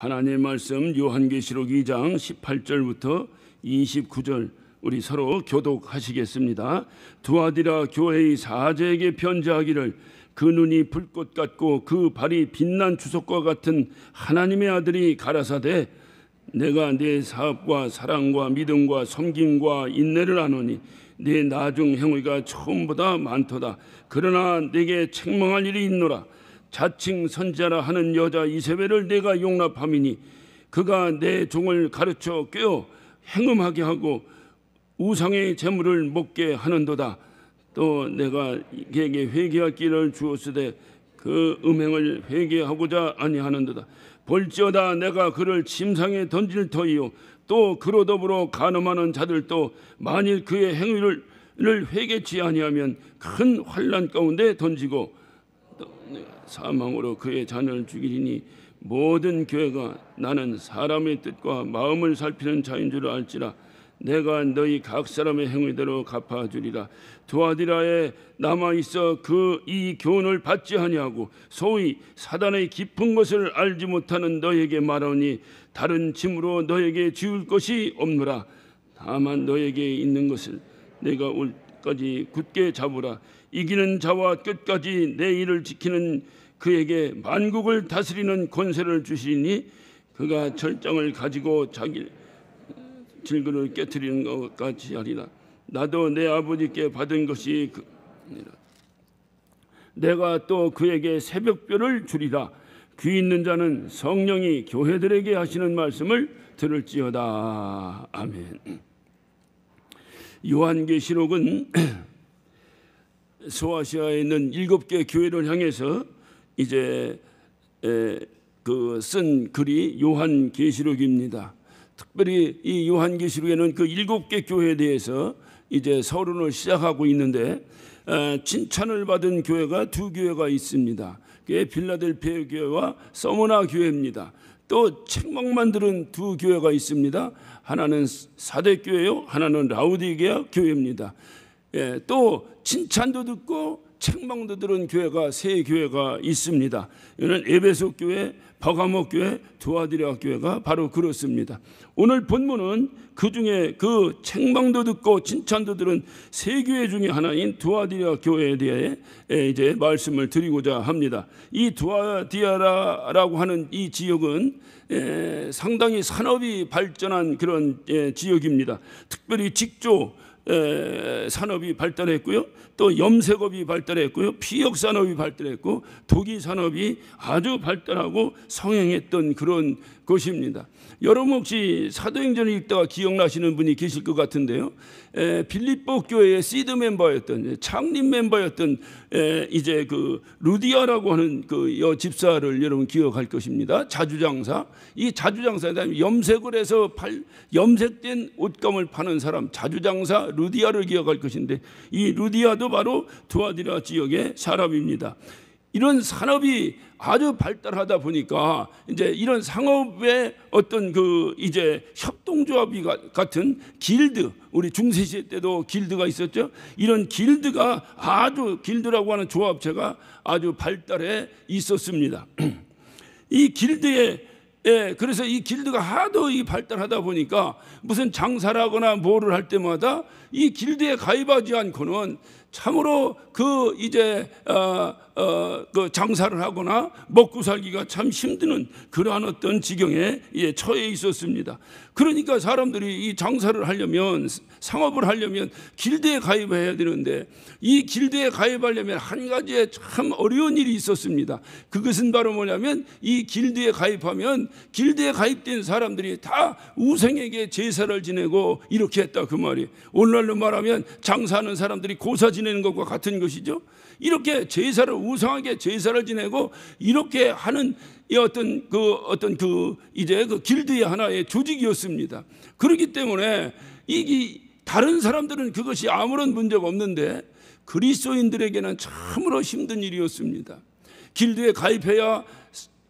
하나님의 말씀 요한계시록 2장 18절부터 29절 우리 서로 교독하시겠습니다. 두아디라 교회의 사제에게 편지하기를 그 눈이 불꽃 같고 그 발이 빛난 주석과 같은 하나님의 아들이 가라사대 내가 네 사업과 사랑과 믿음과 섬김과 인내를 아노니 네 나중 행위가 처음보다 많도다. 그러나 내게 책망할 일이 있노라. 자칭 선지자라 하는 여자 이세벨을 내가 용납함이니 그가 내 종을 가르쳐 꿰어 행음하게 하고 우상의 제물을 먹게 하는도다. 또 내가 그에게 회개할 길을 주었으되 그 음행을 회개하고자 아니하는도다. 볼지어다 내가 그를 침상에 던질 터이요 또 그로 더불어 간음하는 자들도 만일 그의 행위를 회개치 아니하면 큰 환난 가운데 던지고 사망으로 그의 자녀를 죽이리니 모든 교회가 나는 사람의 뜻과 마음을 살피는 자인 줄 알지라. 내가 너희 각 사람의 행위대로 갚아주리라. 두아디라에 남아있어 그 이 교훈을 받지 아니하고 소위 사단의 깊은 것을 알지 못하는 너에게 말하니 다른 짐으로 너에게 지울 것이 없노라. 다만 너에게 있는 것을 내가 올 때까지 굳게 잡으라. 이기는 자와 끝까지 내 일을 지키는 그에게 만국을 다스리는 권세를 주시니 그가 절장을 가지고 자기 질그를 깨트리는 것 같이 하리라. 나도 내 아버지께 받은 것이 내가 또 그에게 새벽별을 주리라. 귀 있는 자는 성령이 교회들에게 하시는 말씀을 들을지어다. 아멘. 요한계시록은 소아시아에 있는 7개 교회를 향해서 이제 쓴 글이 요한계시록입니다. 특별히 이 요한계시록에는 그 7개 교회에 대해서 이제 서론을 시작하고 있는데 칭찬을 받은 교회가 2교회가 있습니다. 그게 빌라델피아 교회와 서머나 교회입니다. 또 책망만 들은 2교회가 있습니다. 하나는 사대교회요, 하나는 라우디게아 교회입니다. 또 칭찬도 듣고 책망도 들은 교회가 3교회가 있습니다. 이는 에베소 교회, 버가모 교회, 두아디라 교회가 바로 그렇습니다. 오늘 본문은 그 중에 그 책망도 듣고 칭찬도 들은 3교회 중에 하나인 두아디라 교회에 대해 이제 말씀을 드리고자 합니다. 이 두아디라라고 하는 이 지역은 상당히 산업이 발전한 그런 지역입니다. 특별히 직조 산업이 발달했고요, 또 염색업이 발달했고요, 피역 산업이 발달했고 도기 산업이 아주 발달하고 성행했던 그런 곳입니다. 여러분 혹시 사도행전을 읽다가 기억나시는 분이 계실 것 같은데요. 빌립보 교회의 시드 멤버였던 창립 멤버였던 이제 그 루디아라고 하는 그 집사를 여러분 기억할 것입니다. 자주장사. 이 자주장사에 대한 염색을 해서 염색된 옷감을 파는 사람 자주장사 루디아를 기억할 것인데 이 루디아도 바로 두아디라 지역의 사람입니다. 이런 산업이 아주 발달하다 보니까 이제 이런 상업의 어떤 그 이제 협동조합이 같은 길드, 우리 중세시대 때도 길드가 있었죠. 이런 길드가 아주 길드라고 하는 조합체가 아주 발달해 있었습니다. 이 길드에 그래서 이 길드가 하도 이 발달하다 보니까 무슨 장사를 하거나 뭐를 할 때마다 이 길드에 가입하지 않고는 참으로 그 이제 그 장사를 하거나 먹고 살기가 참 힘드는 그러한 어떤 지경에 처해 있었습니다. 그러니까 사람들이 이 장사를 하려면 상업을 하려면 길드에 가입해야 되는데 이 길드에 가입하려면 한 가지에 참 어려운 일이 있었습니다. 그것은 바로 뭐냐면 이 길드에 가입하면 길드에 가입된 사람들이 다 우상에게 제사를 지내고 이렇게 했다 그 말이에요. 오늘날로 말하면 장사하는 사람들이 고사 지내는 것과 같은 것이죠. 이렇게 제사를 우상하게 제사를 지내고 이렇게 하는 이 어떤 그 이제 그 길드의 하나의 조직이었습니다. 그렇기 때문에 이 다른 사람들은 그것이 아무런 문제가 없는데 그리스도인들에게는 참으로 힘든 일이었습니다. 길드에 가입해야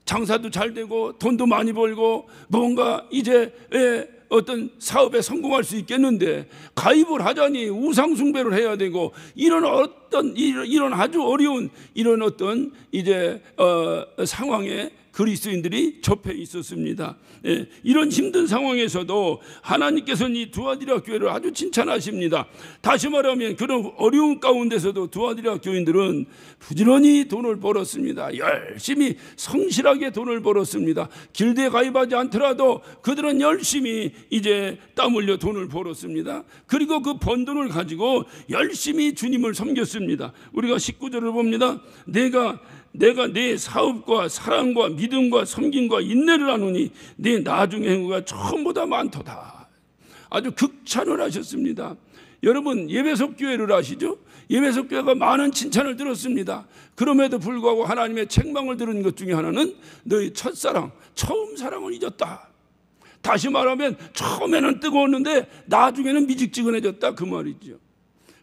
장사도 잘 되고 돈도 많이 벌고 뭔가 이제 어떤 사업에 성공할 수 있겠는데 가입을 하자니 우상 숭배를 해야 되고 이런 아주 어려운 이런 어떤 이제 상황에 그리스도인들이 접해 있었습니다. 예, 이런 힘든 상황에서도 하나님께서는 이 두아디라 교회를 아주 칭찬하십니다. 다시 말하면 그런 어려운 가운데서도 두아디라 교인들은 부지런히 돈을 벌었습니다. 열심히 성실하게 돈을 벌었습니다. 길드에 가입하지 않더라도 그들은 열심히 이제 땀 흘려 돈을 벌었습니다. 그리고 그 번 돈을 가지고 열심히 주님을 섬겼습니다. 우리가 19절을 봅니다. 내가 내 사업과 사랑과 믿음과 섬김과 인내를 하노니 내 나중의 행위가 처음보다 많도다. 아주 극찬을 하셨습니다. 여러분 예배석 교회를 아시죠? 예배석 교회가 많은 칭찬을 들었습니다. 그럼에도 불구하고 하나님의 책망을 들은 것 중에 하나는 너희 첫사랑, 처음 사랑을 잊었다. 다시 말하면 처음에는 뜨거웠는데 나중에는 미직지근해졌다 그 말이죠.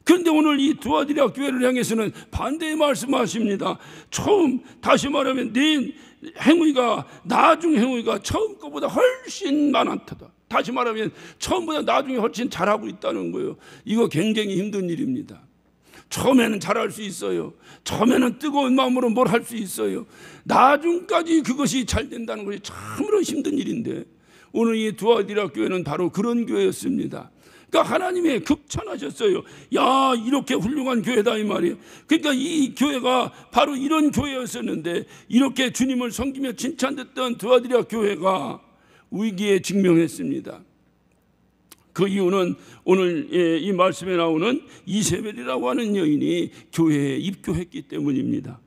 그런데 오늘 이 두아디라 교회를 향해서는 반대의 말씀하십니다. 처음, 다시 말하면 네 행위가, 나중 행위가 처음 것보다 훨씬 많았다. 다시 말하면 처음보다 나중에 훨씬 잘하고 있다는 거예요. 이거 굉장히 힘든 일입니다. 처음에는 잘할 수 있어요. 처음에는 뜨거운 마음으로 뭘 할 수 있어요. 나중까지 그것이 잘 된다는 것이 참으로 힘든 일인데 오늘 이 두아디라 교회는 바로 그런 교회였습니다. 그러니까 하나님이 극찬하셨어요. 야, 이렇게 훌륭한 교회다 이 말이에요. 그러니까 이 교회가 바로 이런 교회였었는데 이렇게 주님을 섬기며 칭찬됐던 두아디라 교회가 위기에 직면했습니다. 그 이유는 오늘 이 말씀에 나오는 이세벨이라고 하는 여인이 교회에 입교했기 때문입니다.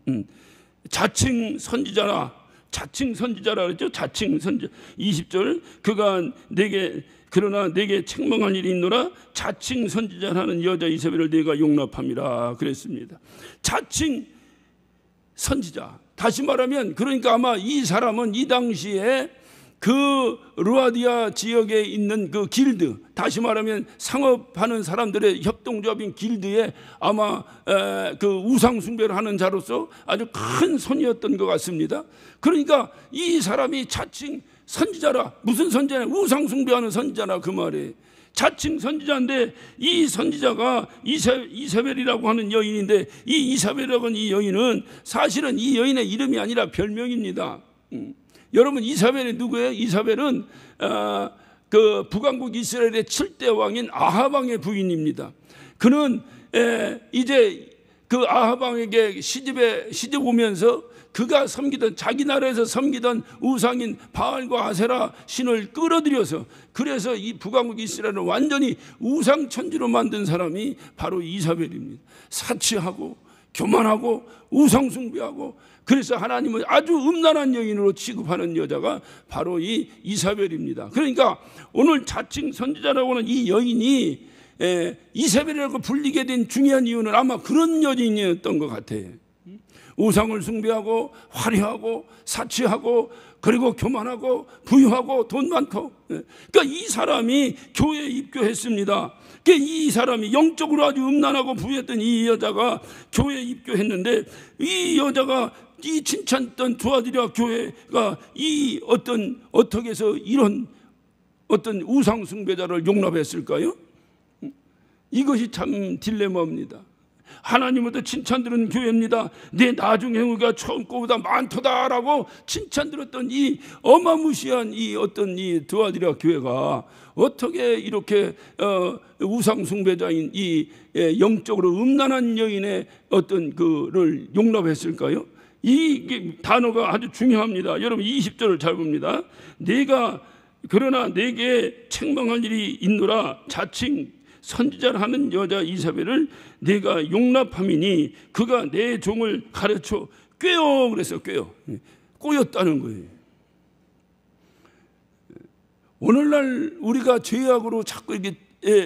자칭 선지자라 그랬죠. 자칭 선지자. 20절 그가 그러나 내게 책망할 일이 있노라. 자칭 선지자라는 여자 이세벨을 내가 용납함이라 그랬습니다. 자칭 선지자. 다시 말하면 그러니까 아마 이 사람은 이 당시에 그 루아디아 지역에 있는 그 길드, 다시 말하면 상업하는 사람들의 협동조합인 길드에 아마 그 우상 숭배를 하는 자로서 아주 큰 손이었던 것 같습니다. 그러니까 이 사람이 자칭 선지자라. 무슨 선지자냐? 우상 숭배하는 선지자라 그 말이에요. 자칭 선지자인데 이 선지자가 이세벨이라고 하는 여인인데 이 이세벨이라고 하는 이 여인은 사실은 이 여인의 이름이 아니라 별명입니다. 여러분 이사벨이 누구예요? 이사벨은 그 북왕국 이스라엘의 7대 왕인 아합 왕의 부인입니다. 그는 이제 그 아합 왕에게 시집 오면서 그가 섬기던 자기 나라에서 섬기던 우상인 바알과 아세라 신을 끌어들여서 그래서 이 북왕국 이스라엘을 완전히 우상 천지로 만든 사람이 바로 이사벨입니다. 사치하고 교만하고 우상 숭배하고 그래서 하나님은 아주 음란한 여인으로 취급하는 여자가 바로 이 이사벨입니다. 그러니까 오늘 자칭 선지자라고 하는 이 여인이 이사벨이라고 불리게 된 중요한 이유는 아마 그런 여인이었던 것 같아요. 우상을 숭배하고 화려하고 사치하고 그리고 교만하고 부유하고 돈 많고. 그러니까 이 사람이 교회에 입교했습니다. 그러니까 이 사람이 영적으로 아주 음란하고 부유했던 이 여자가 교회에 입교했는데 이 여자가 이 칭찬했던 두아디라 교회가 이 어떻게 해서 이런 어떤 우상 숭배자를 용납했을까요? 이것이 참 딜레마입니다. 하나님부터 칭찬 들은 교회입니다. 내 나중 행위가 처음 거보다 많도다라고 칭찬 들었던 이 어마무시한 이 어떤 이 두아디라 교회가 어떻게 이렇게 우상 숭배자인 이 영적으로 음란한 여인의 어떤 그를 용납했을까요? 이 단어가 아주 중요합니다. 여러분 20절을 잘 봅니다. 그러나 내게 책망할 일이 있노라. 자칭 선지자를 하는 여자 이사벨을 내가 용납함이니 그가 내 종을 가르쳐 꿰어. 그래서 꿰어 꼬였다는 거예요. 오늘날 우리가 죄악으로 자꾸 이게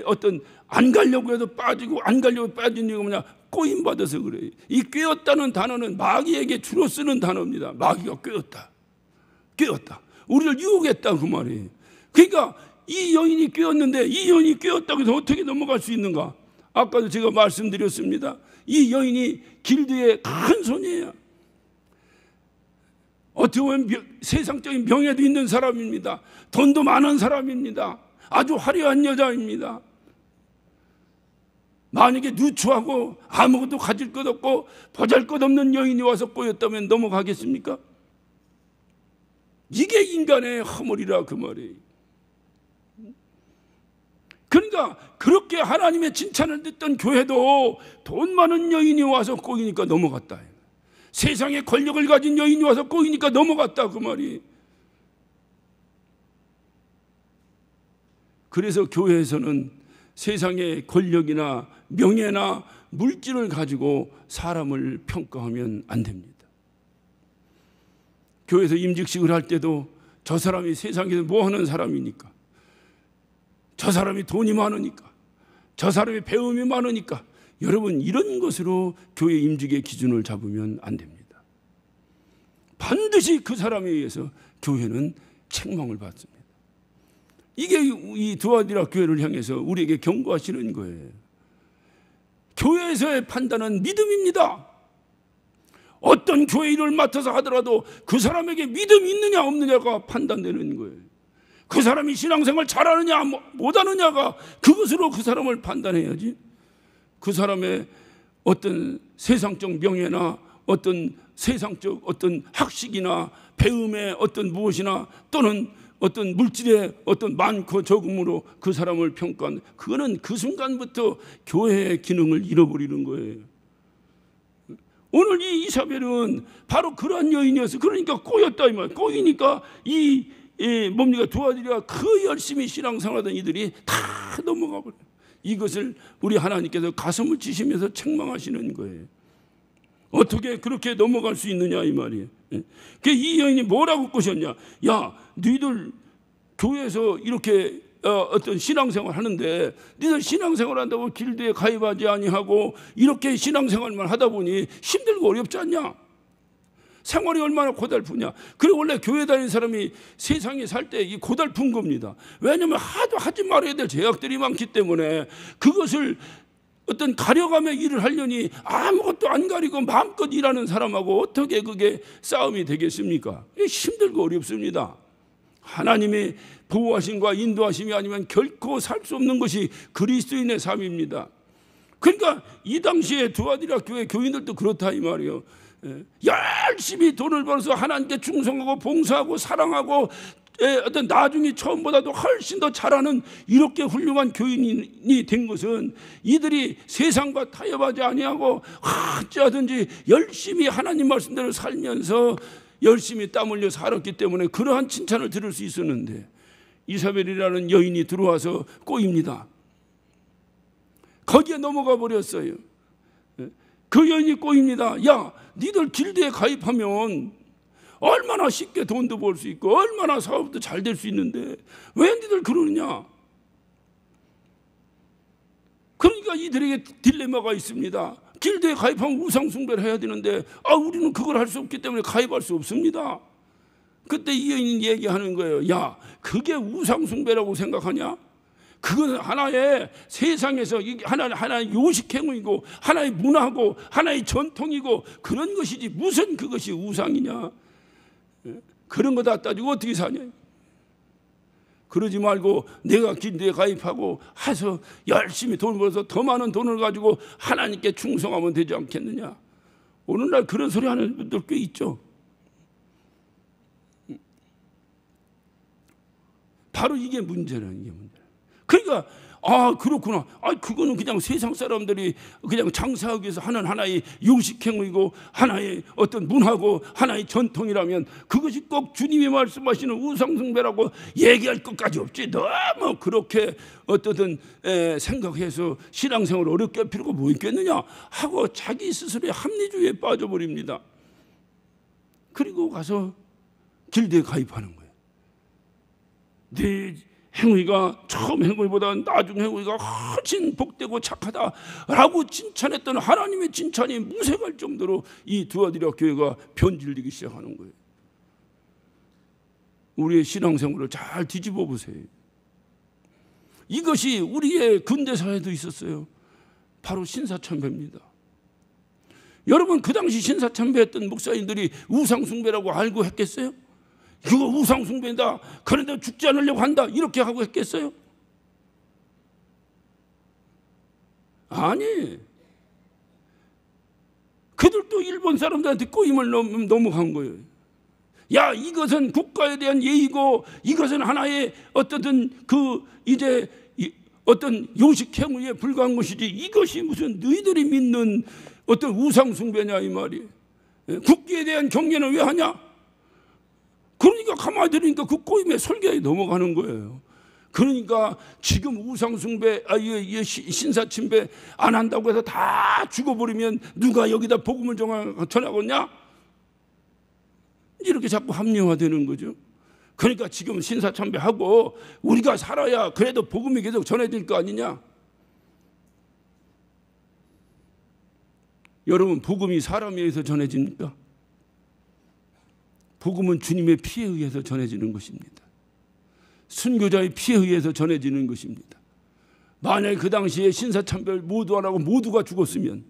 어떤 안 가려고 해도 빠지고 안 가려고 빠진 이유가 뭐냐? 꼬임 받아서 그래요. 이 꿰었다는 단어는 마귀에게 주로 쓰는 단어입니다. 마귀가 꿰었다. 우리를 유혹했다 그 말이에요. 그러니까 이 여인이 꿰었는데 이 여인이 꿰었다고 해서 어떻게 넘어갈 수 있는가? 아까도 제가 말씀드렸습니다. 이 여인이 길드의 큰 손이에요. 어떻게 보면 세상적인 명예도 있는 사람입니다. 돈도 많은 사람입니다. 아주 화려한 여자입니다. 만약에 누추하고 아무것도 가질 것 없고 보잘것없는 여인이 와서 꼬였다면 넘어가겠습니까? 이게 인간의 허물이라 그 말이에요. 그러니까 그렇게 하나님의 칭찬을 듣던 교회도 돈 많은 여인이 와서 꼬이니까 넘어갔다. 세상의 권력을 가진 여인이 와서 꼬이니까 넘어갔다 그 말이. 그래서 교회에서는 세상의 권력이나 명예나 물질을 가지고 사람을 평가하면 안 됩니다. 교회에서 임직식을 할 때도 저 사람이 세상에서 뭐 하는 사람이니까, 저 사람이 돈이 많으니까, 저 사람이 배움이 많으니까, 여러분 이런 것으로 교회 임직의 기준을 잡으면 안 됩니다. 반드시 그 사람에 의해서 교회는 책망을 받습니다. 이게 이 두아디라 교회를 향해서 우리에게 경고하시는 거예요. 교회에서의 판단은 믿음입니다. 어떤 교회 일을 맡아서 하더라도 그 사람에게 믿음이 있느냐 없느냐가 판단되는 거예요. 그 사람이 신앙생활 잘하느냐 못하느냐가 그것으로 그 사람을 판단해야지. 그 사람의 어떤 세상적 명예나 어떤 세상적 어떤 학식이나 배움의 어떤 무엇이나 또는 어떤 물질의 어떤 많고 적음으로 그 사람을 평가한, 그거는 그 순간부터 교회의 기능을 잃어버리는 거예요. 오늘 이 이사벨은 바로 그러한 여인이었어. 그러니까 꼬였다 이 말. 꼬이니까 뭡니까 두아디라 그 열심히 신앙생활하던 이들이 다 넘어가 버려. 이것을 우리 하나님께서 가슴을 치시면서 책망하시는 거예요. 어떻게 그렇게 넘어갈 수 있느냐 이 말이에요. 이 여인이 뭐라고 꼬셨냐? 야, 너희들 교회에서 이렇게 어떤 신앙생활 하는데 너희들 신앙생활 한다고 길드에 가입하지 아니하고 이렇게 신앙생활만 하다 보니 힘들고 어렵지 않냐? 생활이 얼마나 고달프냐? 그래 원래 교회 다니는 사람이 세상에 살 때 이 고달픈 겁니다. 왜냐하면 하도 하지 말아야 될 제약들이 많기 때문에 그것을 어떤 가려가며 일을 하려니 아무것도 안 가리고 마음껏 일하는 사람하고 어떻게 그게 싸움이 되겠습니까? 힘들고 어렵습니다. 하나님의 보호하심과 인도하심이 아니면 결코 살 수 없는 것이 그리스도인의 삶입니다. 그러니까 이 당시에 두아디라 교회 교인들도 그렇다 이 말이에요. 열심히 돈을 벌어서 하나님께 충성하고 봉사하고 사랑하고 어떤 나중에 처음보다도 훨씬 더 잘하는 이렇게 훌륭한 교인이 된 것은 이들이 세상과 타협하지 아니하고 어찌하든지 열심히 하나님 말씀대로 살면서 열심히 땀 흘려 살았기 때문에 그러한 칭찬을 들을 수 있었는데 이사벨이라는 여인이 들어와서 꼬입니다. 거기에 넘어가 버렸어요. 그 여인이 꼬입니다. 야, 니들 길드에 가입하면 얼마나 쉽게 돈도 벌 수 있고 얼마나 사업도 잘 될 수 있는데 왜 니들 그러느냐? 그러니까 이들에게 딜레마가 있습니다. 길드에 가입하면 우상숭배를 해야 되는데 우리는 그걸 할 수 없기 때문에 가입할 수 없습니다. 그때 이 여인이 얘기하는 거예요. 야, 그게 우상숭배라고 생각하냐? 그건 하나의 세상에서 하나의 요식행위이고 하나의 문화고 하나의 전통이고 그런 것이지 무슨 그것이 우상이냐? 그런 거 다 따지고 어떻게 사냐? 그러지 말고 내가 길드에 가입하고 해서 열심히 돈 벌어서 더 많은 돈을 가지고 하나님께 충성하면 되지 않겠느냐? 오늘날 그런 소리 하는 분들 꽤 있죠. 바로 이게 문제라는 게 문제. 그러니까 그렇구나. 그거는 그냥 세상 사람들이 그냥 장사하기 위해서 하는 하나의 요식행위고 하나의 어떤 문화고 하나의 전통이라면 그것이 꼭 주님이 말씀하시는 우상숭배라고 얘기할 것까지 없지. 너무 그렇게 어떻든 생각해서 신앙생활을 어렵게 할 필요가 뭐 있겠느냐 하고 자기 스스로의 합리주의에 빠져버립니다. 그리고 가서 길드에 가입하는 거예요. 네 행위가 처음 행위보다 나중 행위가 훨씬 복되고 착하다라고 칭찬했던 하나님의 칭찬이 무색할 정도로 이 두아디라 교회가 변질되기 시작하는 거예요. 우리의 신앙생활을 잘 뒤집어 보세요. 이것이 우리의 근대사회도 있었어요. 바로 신사참배입니다. 여러분 그 당시 신사참배했던 목사님들이 우상숭배라고 알고 했겠어요? 이거 우상숭배다. 그런데 죽지 않으려고 한다. 이렇게 하고 했겠어요? 아니. 그들도 일본 사람들한테 꼬임을 넘어간 거예요. 야, 이것은 국가에 대한 예의고 이것은 하나의 어떤 이제 어떤 요식 행위에 불과한 것이지, 이것이 무슨 너희들이 믿는 어떤 우상 숭배냐 이 말이에요. 국기에 대한 경계는 왜 하냐? 그러니까 가만히 들으니까 그 꼬임에 설교에 넘어가는 거예요. 그러니까 지금 우상 숭배, 신사 침배 안 한다고 해서 다 죽어버리면 누가 여기다 복음을 전하겠냐? 이렇게 자꾸 합리화되는 거죠. 그러니까 지금 신사 참배하고 우리가 살아야 그래도 복음이 계속 전해질 거 아니냐? 여러분, 복음이 사람에 의해서 전해집니까? 복음은 주님의 피에 의해서 전해지는 것입니다. 순교자의 피에 의해서 전해지는 것입니다. 만약에 그 당시에 신사참배를 모두 안 하고 모두가 죽었으면,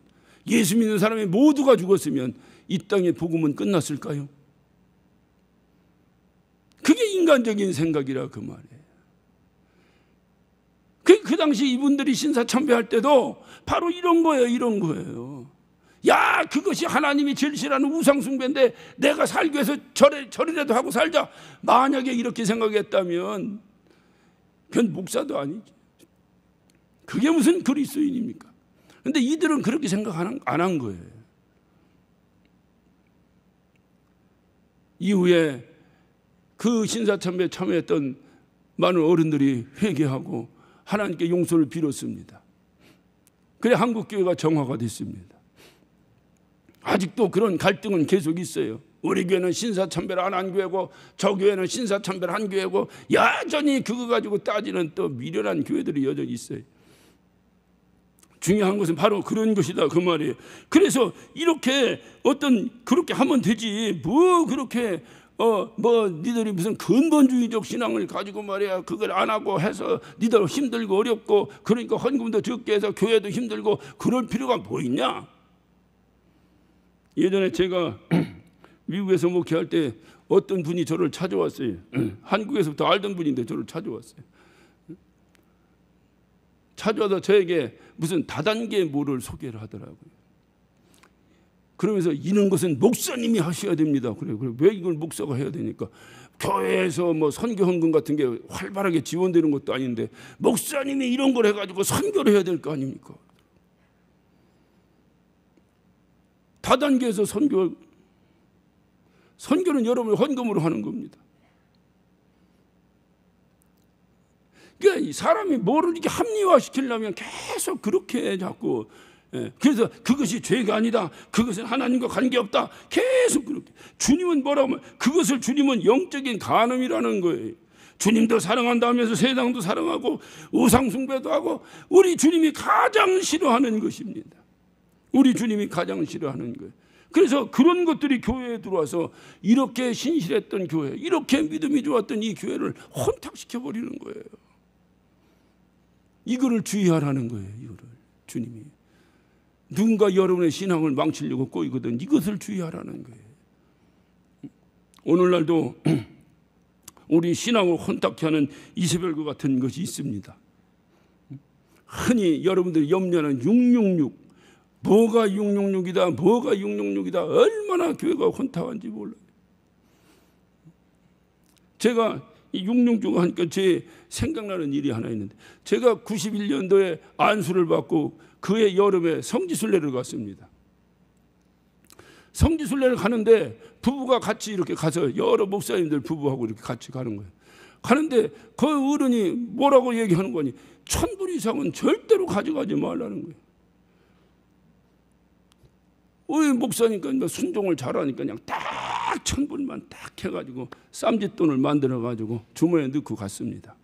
예수 믿는 사람이 모두가 죽었으면 이 땅의 복음은 끝났을까요? 그게 인간적인 생각이라 그 말이에요. 그 당시 이분들이 신사참배할 때도 바로 이런 거예요. 이런 거예요. 야, 그것이 하나님이 절실하는 우상숭배인데 내가 살기 위해서 절이라도 하고 살자. 만약에 이렇게 생각했다면 그건 목사도 아니지. 그게 무슨 그리스도인입니까? 그런데 이들은 그렇게 생각 안 한 거예요. 이후에 그 신사참배에 참여했던 많은 어른들이 회개하고 하나님께 용서를 빌었습니다. 그래 한국교회가 정화가 됐습니다. 아직도 그런 갈등은 계속 있어요. 우리 교회는 신사참배를 안 한 교회고 저 교회는 신사참배를 한 교회고, 여전히 그거 가지고 따지는 또 미련한 교회들이 여전히 있어요. 중요한 것은 바로 그런 것이다 그 말이에요. 그래서 이렇게 그렇게 하면 되지, 뭐 그렇게 니들이 무슨 근본주의적 신앙을 가지고 말이야 그걸 안 하고 해서 니들 힘들고 어렵고 그러니까 헌금도 적게 해서 교회도 힘들고 그럴 필요가 뭐 있냐? 예전에 제가 미국에서 목회할 때 어떤 분이 저를 찾아왔어요. 한국에서부터 알던 분인데 저를 찾아왔어요. 찾아와서 저에게 무슨 다단계 뭐를 소개를 하더라고요. 그러면서 이런 것은 목사님이 하셔야 됩니다. 그래 왜 이걸 목사가 해야 되니까? 교회에서 뭐 선교 헌금 같은 게 활발하게 지원되는 것도 아닌데 목사님이 이런 걸 해가지고 선교를 해야 될 거 아닙니까? 다단계에서 선교는 여러분이 헌금으로 하는 겁니다. 그러니까 이 사람이 뭐를 이렇게 합리화시키려면 계속 그렇게 자꾸, 그래서 그것이 죄가 아니다, 그것은 하나님과 관계없다, 계속 그렇게. 주님은 뭐라고 하면 그것을 주님은 영적인 간음이라는 거예요. 주님도 사랑한다 하면서 세상도 사랑하고 우상숭배도 하고, 우리 주님이 가장 싫어하는 것입니다. 우리 주님이 가장 싫어하는 거예요. 그래서 그런 것들이 교회에 들어와서 이렇게 신실했던 교회, 이렇게 믿음이 좋았던 이 교회를 혼탁시켜버리는 거예요. 이거를 주의하라는 거예요. 이거를 주님이. 누군가 여러분의 신앙을 망치려고 꼬이거든 이것을 주의하라는 거예요. 오늘날도 우리 신앙을 혼탁케 하는 이세벨과 같은 것이 있습니다. 흔히 여러분들이 염려하는 666, 뭐가 666이다, 뭐가 666이다, 얼마나 교회가 혼탁한지 몰라요. 제가 이 666 하니까 제 생각나는 일이 하나 있는데, 제가 91년도에 안수를 받고 그해 여름에 성지순례를 갔습니다. 성지순례를 가는데 부부가 같이 이렇게 가서 여러 목사님들 부부하고 이렇게 같이 가는 거예요. 가는데 그 어른이 뭐라고 얘기하는 거니? 1,000불 이상은 절대로 가져가지 말라는 거예요. 우리 목사니까 순종을 잘하니까 그냥 딱 1,000불만 딱 해가지고 쌈짓돈을 만들어가지고 주머니에 넣고 갔습니다.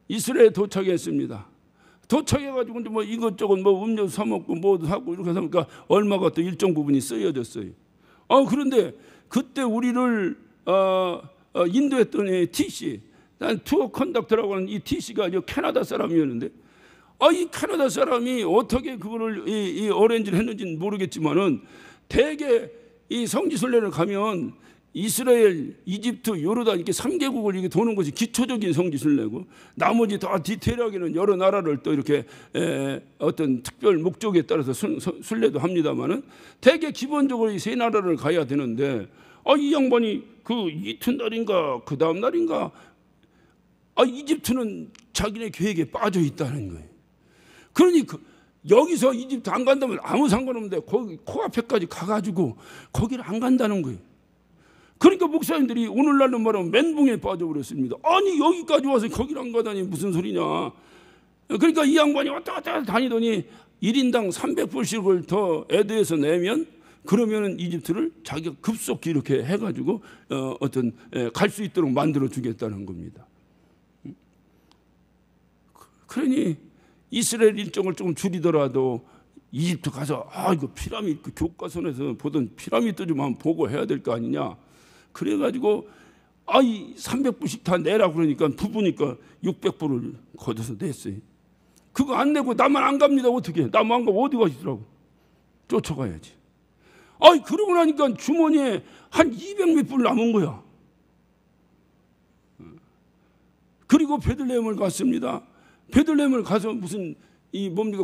이스라엘에 도착했습니다. 도착해가지고 뭐 이것저것 뭐 음료수 사 먹고 뭐도 하고 이렇게 하니까 얼마가 또 일정 부분이 쓰여졌어요. 그런데 그때 우리를 인도했던 TC, 투어 컨덕터라고 하는 이 TC가 캐나다 사람이었는데, 이 캐나다 사람이 어떻게 그거를 이 어레인지를 했는지는 모르겠지만은 대개 이 성지순례를 가면 이스라엘, 이집트, 요르단 이렇게 3개국을 이렇게 도는 것이 기초적인 성지순례고, 나머지 다 디테일하게는 여러 나라를 또 이렇게 어떤 특별 목적에 따라서 순례도 합니다만은, 대개 기본적으로 이 세 나라를 가야 되는데, 이 양반이 그 이튿날인가 그 다음 날인가 이집트는 자기네 계획에 빠져 있다는 거예요. 그러니 여기서 이집트 안 간다면 아무 상관없는데 거기 코앞에까지 가가지고 거기를 안 간다는 거예요. 그러니까 목사님들이 오늘날로 말하면 멘붕에 빠져버렸습니다. 아니 여기까지 와서 거기를 안 가다니 무슨 소리냐. 그러니까 이 양반이 왔다 갔다 다니더니 1인당 300불씩을 더 애드에서 내면, 그러면은 이집트를 자기가 급속히 이렇게 해가지고 어떤 갈 수 있도록 만들어 주겠다는 겁니다. 그러니 이스라엘 일정을 조금 줄이더라도 이집트 가서 이거 피라미드, 그 교과서에서 보던 피라미드 좀 한번 보고 해야 될 거 아니냐. 그래가지고 이 300불씩 다 내라 그러니까 부부니까 600불을 걷어서 냈어요. 그거 안 내고 나만 안 갑니다. 어떻게 해? 나만 안 가고 어디 가시더라고. 쫓아가야지. 그러고 나니까 주머니에 한 200몇 불 남은 거야. 그리고 베들레헴을 갔습니다. 베들레헴을 가서 무슨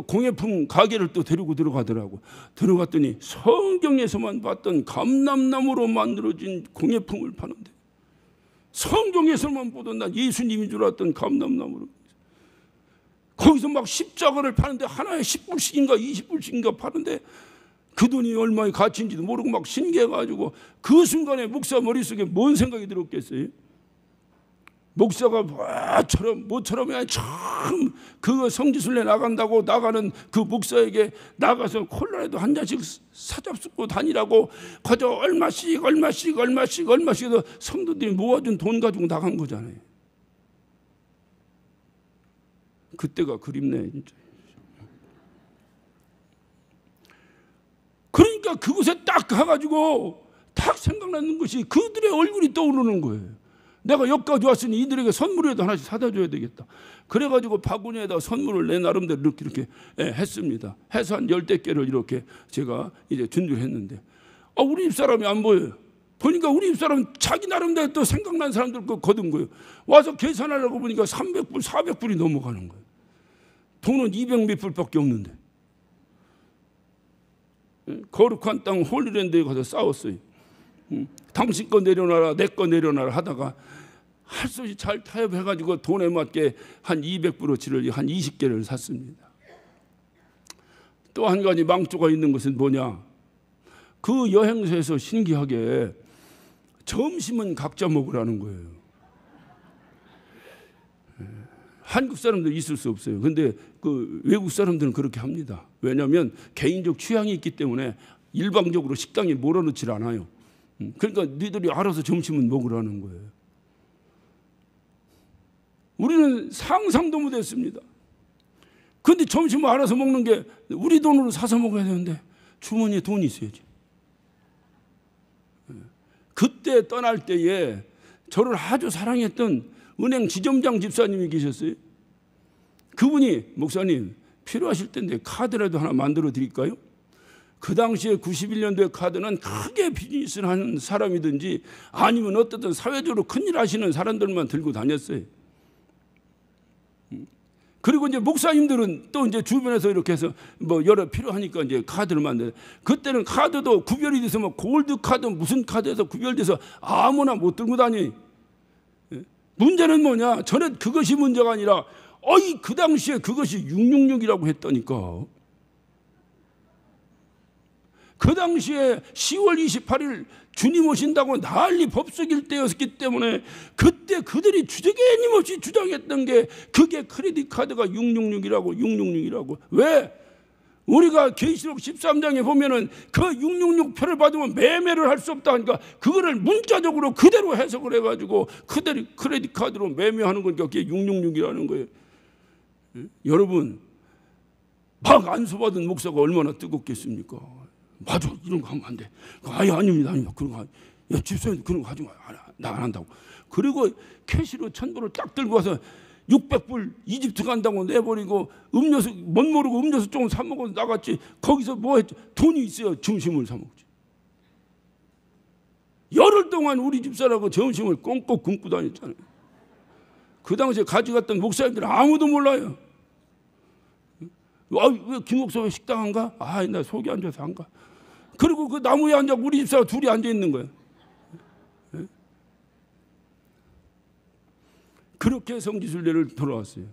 공예품 가게를 또 데리고 들어가더라고. 들어갔더니 성경에서만 봤던 감람나무로 만들어진 공예품을 파는데, 성경에서만 보던 난 예수님인 줄 알았던 감람나무로, 거기서 막 십자가를 파는데 하나에 10불씩인가 20불씩인가 파는데 그 돈이 얼마의 가치인지도 모르고 막 신기해가지고, 그 순간에 목사 머릿속에 뭔 생각이 들었겠어요? 목사가 모처럼 참 그 성지순례 나간다고 나가는 그 목사에게 나가서 콜라라도 한 잔씩 사잡수고 다니라고 그저 얼마씩 해서 성도들이 모아준 돈 가지고 나간 거잖아요. 그때가 그립네 진짜. 그러니까 그곳에 딱 가가지고 딱 생각나는 것이 그들의 얼굴이 떠오르는 거예요. 내가 여기까지 왔으니 이들에게 선물이라도 하나씩 사다 줘야 되겠다. 그래가지고 바구니에다 선물을 내 나름대로 이렇게 했습니다. 해서 한 10대 개를 이렇게 제가 이제 준비를 했는데, 우리 집사람이 안 보여요. 보니까 우리 집사람은 자기 나름대로 또 생각난 사람들 거 거둔 거예요. 와서 계산하려고 보니까 300불, 400불이 넘어가는 거예요. 돈은 200몇 불밖에 없는데. 거룩한 땅 홀리랜드에 가서 싸웠어요. 당신 거 내려놔라, 내 거 내려놔라 하다가 할 수 없이 잘 타협해가지고 돈에 맞게 한 200불어치를 한 20개를 샀습니다. 또 한 가지 망조가 있는 것은 뭐냐? 그 여행소에서 신기하게 점심은 각자 먹으라는 거예요. 한국 사람들 있을 수 없어요. 근데 그 외국 사람들은 그렇게 합니다. 왜냐하면 개인적 취향이 있기 때문에 일방적으로 식당에 몰아넣질 않아요. 그러니까 니들이 알아서 점심은 먹으라는 거예요. 우리는 상상도 못했습니다. 그런데 점심을 알아서 먹는 게 우리 돈으로 사서 먹어야 되는데 주머니에 돈이 있어야지. 그때 떠날 때에 저를 아주 사랑했던 은행 지점장 집사님이 계셨어요. 그분이 목사님 필요하실 텐데 카드라도 하나 만들어 드릴까요? 그 당시에 91년도에 카드는 크게 비즈니스를 하는 사람이든지 아니면 어떻든 사회적으로 큰일 하시는 사람들만 들고 다녔어요. 그리고 이제 목사님들은 또 이제 주변에서 이렇게 해서 뭐 여러 필요하니까 이제 카드를 만들어요. 그때는 카드도 구별이 돼서 뭐 골드 카드 무슨 카드에서 구별돼서 아무나 못 들고 다니. 문제는 뭐냐? 저는 그것이 문제가 아니라 그 당시에 그것이 666이라고 했다니까. 그 당시에 10월 28일 주님 오신다고 난리 법석일 때였기 때문에 그때 그들이 주저개님없이 주장했던 게 그게 크레딧 카드가 666이라고. 왜? 우리가 계시록 13장에 보면은 그 666표를 받으면 매매를 할 수 없다 하니까 그거를 문자적으로 그대로 해석을 해가지고 그대로 크레딧 카드로 매매하는 거니까 그게 666이라는 거예요. 여러분, 막 안수받은 목사가 얼마나 뜨겁겠습니까? 맞아, 이런 거 하면 안 돼. 아닙니다. 그런 거, 집사님 그런 거 하지 마. 나 안 한다고. 그리고 캐시로 1000불을 딱 들고 와서 600불 이집트 간다고 내버리고 음료수 못 모르고 음료수 조금 사 먹어서 나갔지. 거기서 뭐 했지? 돈이 있어야 점심을 사 먹지. 열흘 동안 우리 집사라고 점심을 꽁꽁 굶고 다녔잖아요. 그 당시에 가져갔던 목사님들은 아무도 몰라요. 왜 김 목사 왜 식당 안 가? 나 속이 안 좋아서 안 가. 그리고 그 나무에 앉아 우리 집사가 둘이 앉아 있는 거예요. 그렇게 성지순례를 돌아왔어요.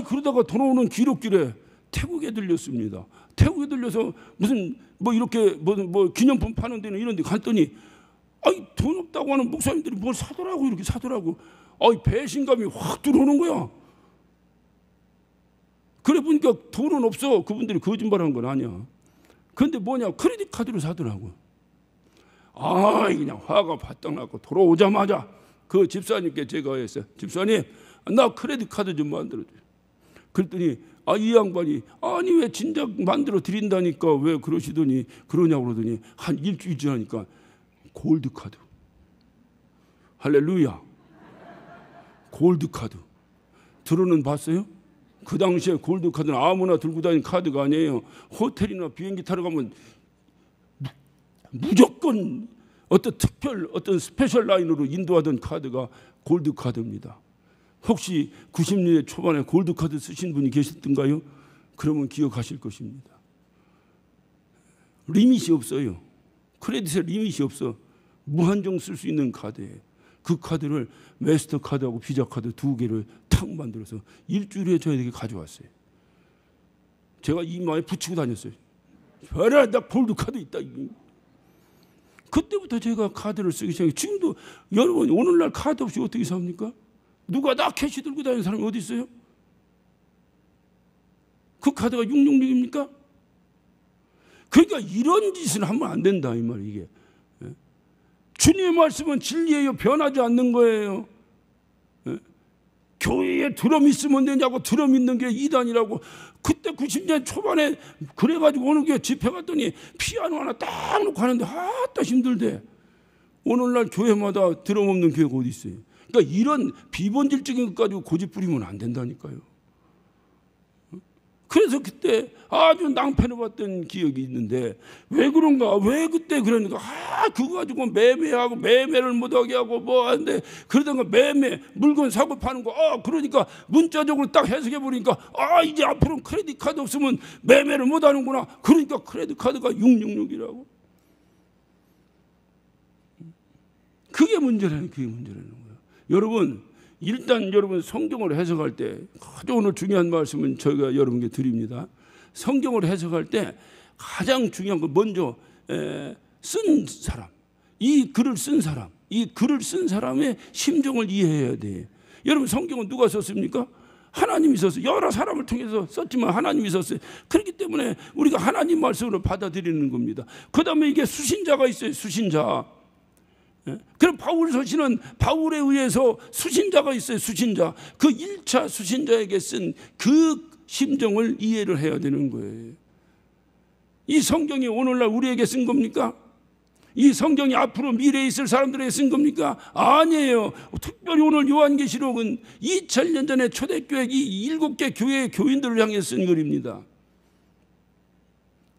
그러다가 돌아오는 기록길에 태국에 들렸습니다. 태국에 들려서 무슨 이렇게 뭐 기념품 파는 데는 이런 데 갔더니 돈 없다고 하는 목사님들이 뭘 사더라고. 이렇게 사더라고. 배신감이 확 들어오는 거야. 그래 보니까 돈은 없어. 그분들이 거짓말한 건 아니야. 그런데 뭐냐, 크레딧 카드로 사더라고. 그냥 화가 바짝 났고 돌아오자마자 그 집사님께 제가 했어요. 집사님, 나 크레딧 카드 좀 만들어줘요. 그랬더니 이 양반이 아니 왜 진작 만들어 드린다니까 왜 그러냐고 그러더니 한 일주일 지나니까 골드 카드. 할렐루야. 골드 카드. 들어는 봤어요? 그 당시에 골드 카드는 아무나 들고 다니는 카드가 아니에요. 호텔이나 비행기 타러 가면 무조건 어떤 스페셜 라인으로 인도하던 카드가 골드 카드입니다. 혹시 90년대 초반에 골드 카드 쓰신 분이 계셨던가요? 그러면 기억하실 것입니다. 리밋이 없어요. 크레딧에 리밋이 없어. 무한정 쓸 수 있는 카드예요. 그 카드를 마스터 카드하고 비자 카드 두 개를 탁 만들어서 일주일에 저에게 가져왔어요. 제가 이마에 붙이고 다녔어요. 봐라, 나 골드 카드 있다. 그때부터 제가 카드를 쓰기 시작해요. 지금도 여러분 오늘날 카드 없이 어떻게 삽니까? 누가 다 캐시 들고 다니는 사람이 어디 있어요? 그 카드가 666입니까? 그러니까 이런 짓을 하면 안 된다 이 말이에요. 이게 주님의 말씀은 진리예요. 변하지 않는 거예요. 교회에 드럼 있으면 되냐고. 드럼 있는 게 이단이라고. 그때 90년 초반에 그래가지고 어느 게 집회 갔더니 피아노 하나 딱 놓고 하는데 아따 힘들대. 오늘날 교회마다 드럼 없는 교회가 어디 있어요? 그러니까 이런 비본질적인 것 가지고 고집 부리면 안 된다니까요. 그래서 그때 아주 낭패를 봤던 기억이 있는데 왜 그런가? 왜 그때 그러니까 그거 가지고 매매하고 매매를 못하게 하고 뭐 하는데 그러다가 매매 물건 사고 파는 거 그러니까 문자적으로 딱 해석해 보니까 이제 앞으로는 크레딧 카드 없으면 매매를 못하는구나. 그러니까 크레딧 카드가 666이라고. 그게 문제라는 거예요. 여러분 일단 여러분 성경을 해석할 때 아주 오늘 중요한 말씀은 저희가 여러분께 드립니다. 성경을 해석할 때 가장 중요한 건 먼저 쓴 사람, 이 글을 쓴 사람의 심정을 이해해야 돼요. 여러분 성경은 누가 썼습니까? 하나님이 썼어요. 여러 사람을 통해서 썼지만 하나님이 썼어요. 그렇기 때문에 우리가 하나님 말씀으로 받아들이는 겁니다. 그 다음에 이게 수신자가 있어요. 수신자. 그럼 바울 서신은 바울에 의해서 수신자가 있어요. 수신자. 그 1차 수신자에게 쓴 그 심정을 이해를 해야 되는 거예요. 이 성경이 오늘날 우리에게 쓴 겁니까? 이 성경이 앞으로 미래에 있을 사람들에게 쓴 겁니까? 아니에요. 특별히 오늘 요한계시록은 2000년 전에 초대교회 이 7개 교회의 교인들을 향해 쓴 글입니다.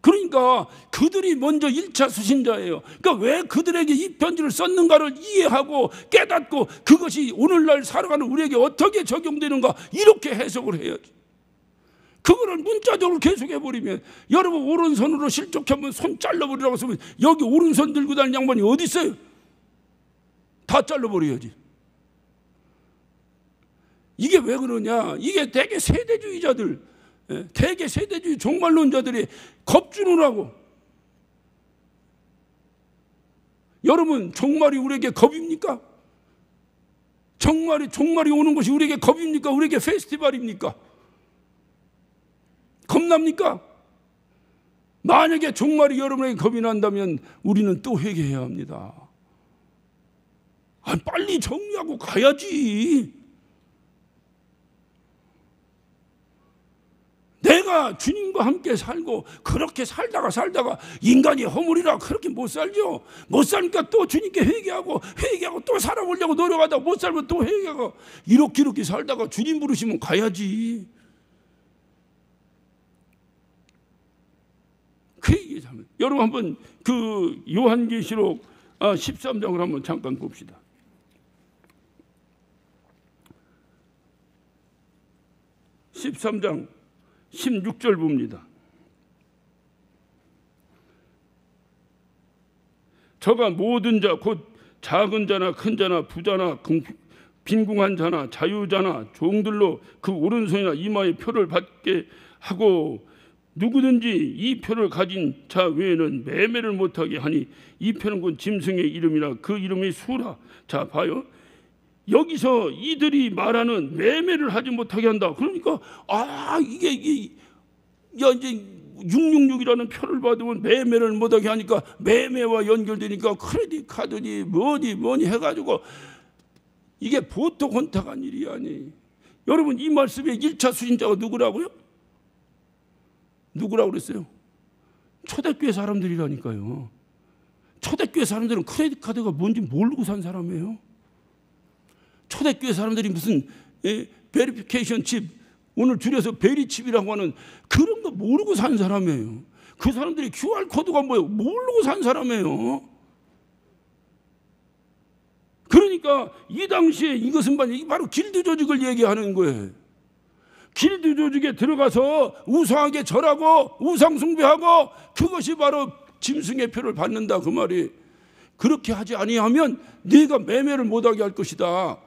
그러니까 그들이 먼저 1차 수신자예요. 그러니까 왜 그들에게 이 편지를 썼는가를 이해하고 깨닫고 그것이 오늘날 살아가는 우리에게 어떻게 적용되는가 이렇게 해석을 해야지. 그거를 문자적으로 계속해버리면 여러분 오른손으로 실족하면 손 잘라버리라고 쓰면 여기 오른손 들고 다니는 양반이 어디 있어요? 다 잘라버려야지. 이게 왜 그러냐? 이게 되게 세대주의자들, 대개 세대주의 종말론자들이 겁주느라고. 여러분 종말이 우리에게 겁입니까? 종말이 오는 것이 우리에게 겁입니까? 우리에게 페스티벌입니까? 겁납니까? 만약에 종말이 여러분에게 겁이 난다면 우리는 또 회개해야 합니다. 빨리 정리하고 가야지. 내가 주님과 함께 살고 그렇게 살다가 인간이 허물이라 그렇게 못 살죠. 못 사니까 또 주님께 회개하고 또 살아보려고 노력하다가 못 살면 또 회개하고 이렇게 살다가 주님 부르시면 가야지. 그 얘기잖아요. 여러분 한번 그 요한계시록 13장을 한번 잠깐 봅시다. 13장 16절 봅니다. 저가 모든 자 곧 작은 자나 큰 자나 부자나 빈궁한 자나 자유자나 종들로 그 오른손이나 이마에 표를 받게 하고 누구든지 이 표를 가진 자 외에는 매매를 못하게 하니 이 표는 곧 짐승의 이름이라 그 이름이 수라. 자 봐요. 여기서 이들이 말하는 매매를 하지 못하게 한다. 그러니까 이게 이제 666이라는 표를 받으면 매매를 못하게 하니까 매매와 연결되니까 크레딧 카드니 뭐니 해가지고 이게 보통 혼탁한 일이 아니. 여러분 이 말씀의 1차 수신자가 누구라고요? 누구라고 그랬어요? 초대교회 사람들이라니까요. 초대교회 사람들은 크레딧 카드가 뭔지 모르고 산 사람이에요. 초대교회 사람들이 무슨 베리피케이션 칩, 오늘 줄여서 베리칩이라고 하는 그런 거 모르고 산 사람이에요. 그 사람들이 QR코드가 뭐예요? 모르고 산 사람이에요. 그러니까 이 당시에 이것은 바로 길드 조직을 얘기하는 거예요. 길드 조직에 들어가서 우상하게 절하고 우상 숭배하고 그것이 바로 짐승의 표를 받는다 그 말이. 그렇게 하지 아니하면 네가 매매를 못하게 할 것이다.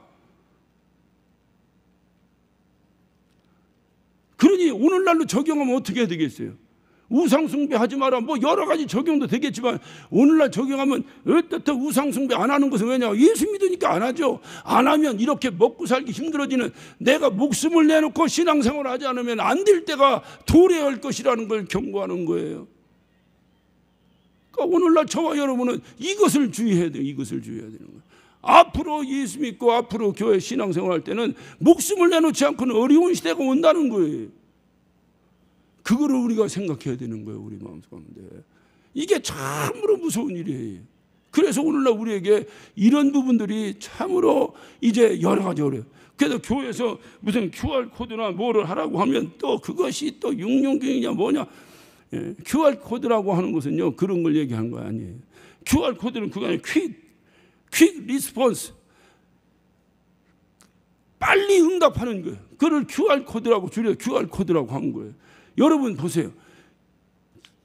그러니 오늘날로 적용하면 어떻게 해야 되겠어요? 우상 숭배하지 마라. 뭐 여러 가지 적용도 되겠지만 오늘날 적용하면 어떻게 우상 숭배 안 하는 것은 왜냐? 예수 믿으니까 안 하죠. 안 하면 이렇게 먹고 살기 힘들어지는, 내가 목숨을 내놓고 신앙생활을 하지 않으면 안 될 때가 도래할 것이라는 걸 경고하는 거예요. 그러니까 오늘날 저와 여러분은 이것을 주의해야 돼요. 이것을 주의해야 되는 거예요. 앞으로 예수 믿고 앞으로 교회 신앙생활 할 때는 목숨을 내놓지 않고는 어려운 시대가 온다는 거예요. 그거를 우리가 생각해야 되는 거예요. 우리 마음속 가운데. 이게 참으로 무서운 일이에요. 그래서 오늘날 우리에게 이런 부분들이 참으로 이제 여러 가지 어려워요. 그래서 교회에서 무슨 QR코드나 뭐를 하라고 하면 또 그것이 또 666이냐 뭐냐. QR코드라고 하는 것은요, 그런 걸 얘기하는 거 아니에요. QR코드는 그거 아니에요. 퀵 리스폰스. 빨리 응답하는 거예요. 그걸 QR코드라고 줄여 QR코드라고 한 거예요. 여러분 보세요.